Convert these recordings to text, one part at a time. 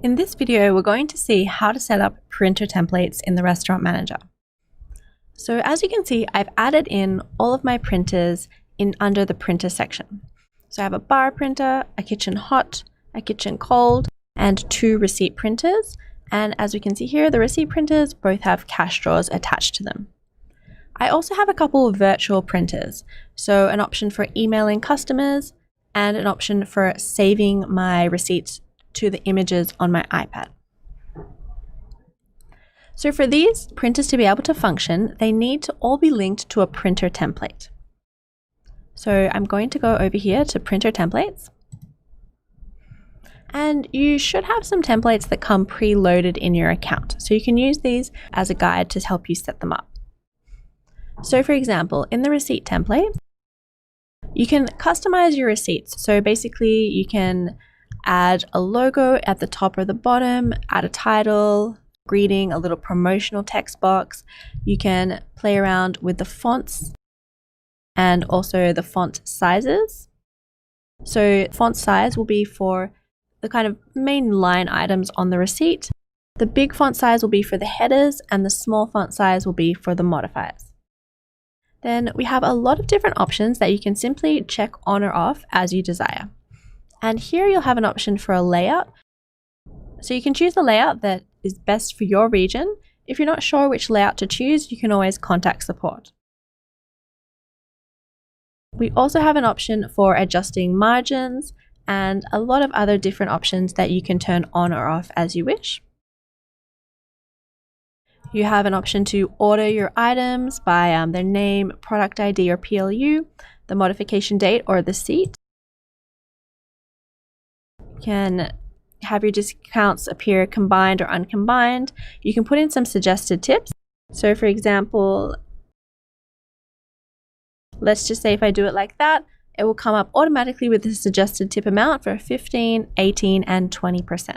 In this video, we're going to see how to set up printer templates in the Restaurant Manager. So as you can see, I've added in all of my printers under the printer section. So I have a bar printer, a kitchen hot, a kitchen cold, and 2 receipt printers. And as we can see here, the receipt printers both have cash drawers attached to them. I also have a couple of virtual printers. So an option for emailing customers and an option for saving my receipts to the images on my iPad. So for these printers to be able to function, they need to all be linked to a printer template. So I'm going to go over here to printer templates. And you should have some templates that come preloaded in your account. So you can use these as a guide to help you set them up. So for example, in the receipt template, you can customize your receipts. So basically you can add a logo at the top or the bottom, add a title, greeting, a little promotional text box. You can play around with the fonts and also the font sizes. So font size will be for the kind of main line items on the receipt. The big font size will be for the headers and the small font size will be for the modifiers. Then we have a lot of different options that you can simply check on or off as you desire. And here you'll have an option for a layout. So you can choose the layout that is best for your region. If you're not sure which layout to choose, you can always contact support. We also have an option for adjusting margins and a lot of other different options that you can turn on or off as you wish. You have an option to order your items by their name, product ID or PLU, the modification date or the seat. You can have your discounts appear combined or uncombined. You can put in some suggested tips. So for example, let's just say if I do it like that, it will come up automatically with the suggested tip amount for 15, 18, and 20%.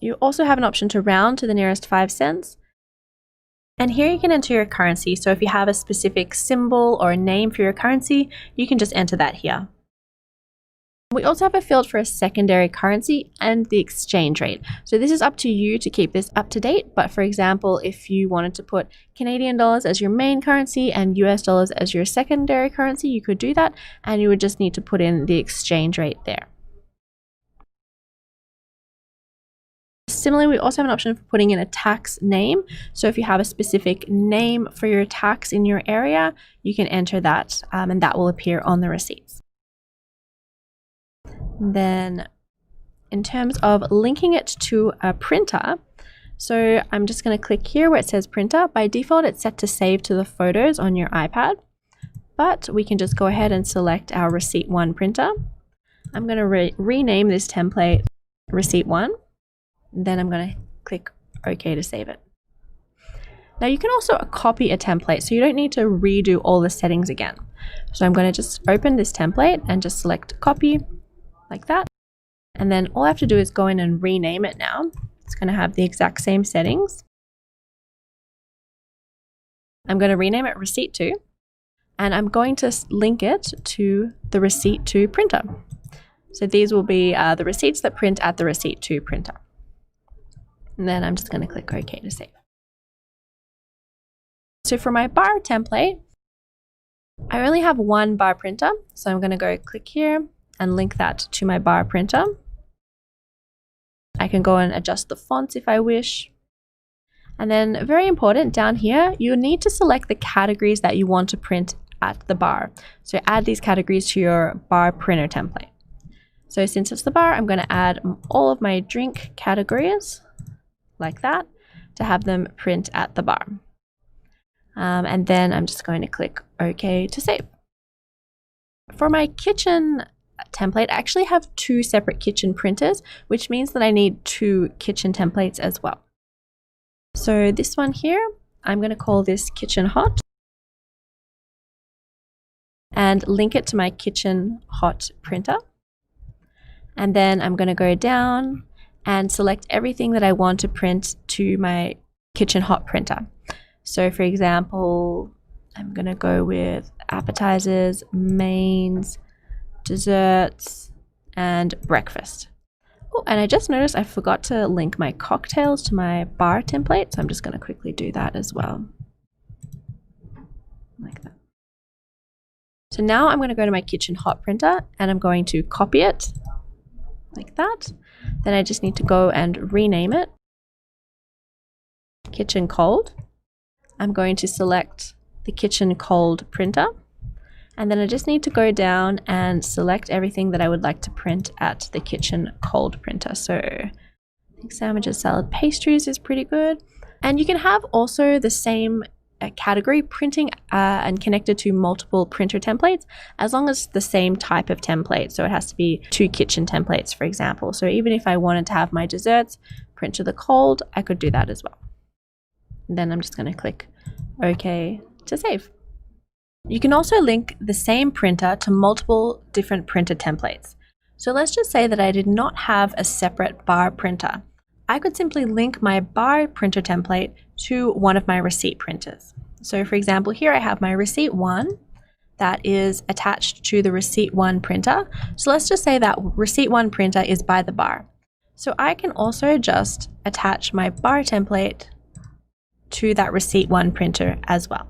You also have an option to round to the nearest 5 cents. And here you can enter your currency. So if you have a specific symbol or a name for your currency, you can just enter that here. We also have a field for a secondary currency and the exchange rate. So this is up to you to keep this up to date. But for example, if you wanted to put Canadian dollars as your main currency and US dollars as your secondary currency, you could do that. And you would just need to put in the exchange rate there. Similarly, we also have an option for putting in a tax name. So if you have a specific name for your tax in your area, you can enter that and that will appear on the receipts. Then in terms of linking it to a printer, so I'm just going to click here where it says printer. By default, it's set to save to the photos on your iPad, but we can just go ahead and select our receipt 1 printer. I'm going to rename this template receipt 1. Then I'm going to click OK to save it. Now you can also copy a template, so you don't need to redo all the settings again. So I'm going to just open this template and just select copy like that. And then all I have to do is go in and rename it now. It's going to have the exact same settings. I'm going to rename it receipt 2 and I'm going to link it to the receipt 2 printer. So these will be the receipts that print at the receipt 2 printer. And then I'm just going to click OK to save. So for my bar template, I only have 1 bar printer. So I'm going to go click here and link that to my bar printer. I can go and adjust the fonts if I wish. And then very important down here, you need to select the categories that you want to print at the bar. So add these categories to your bar printer template. So since it's the bar, I'm going to add all of my drink categories like that to have them print at the bar. And then I'm just going to click OK to save. For my kitchen template, I actually have 2 separate kitchen printers, which means that I need 2 kitchen templates as well. So this one here, I'm going to call this kitchen hot and link it to my kitchen hot printer. And then I'm going to go down and select everything that I want to print to my kitchen hot printer. So for example, I'm going to go with appetizers, mains, desserts, and breakfast. Oh, and I just noticed I forgot to link my cocktails to my bar template, so I'm just going to quickly do that as well. Like that. So now I'm going to go to my kitchen hot printer and I'm going to copy it like that. Then I just need to go and rename it. Kitchen cold. I'm going to select the kitchen cold printer. And then I just need to go down and select everything that I would like to print at the kitchen cold printer. So I think sandwiches, salad, pastries is pretty good. And you can have also the same category printing and connected to multiple printer templates as long as the same type of template. So it has to be 2 kitchen templates, for example. So even if I wanted to have my desserts print to the cold, I could do that as well. And then I'm just going to click OK to save. You can also link the same printer to multiple different printer templates. So let's just say that I did not have a separate bar printer. I could simply link my bar printer template to one of my receipt printers. So for example, here I have my receipt 1 that is attached to the receipt 1 printer. So let's just say that receipt 1 printer is by the bar. So I can also just attach my bar template to that receipt 1 printer as well.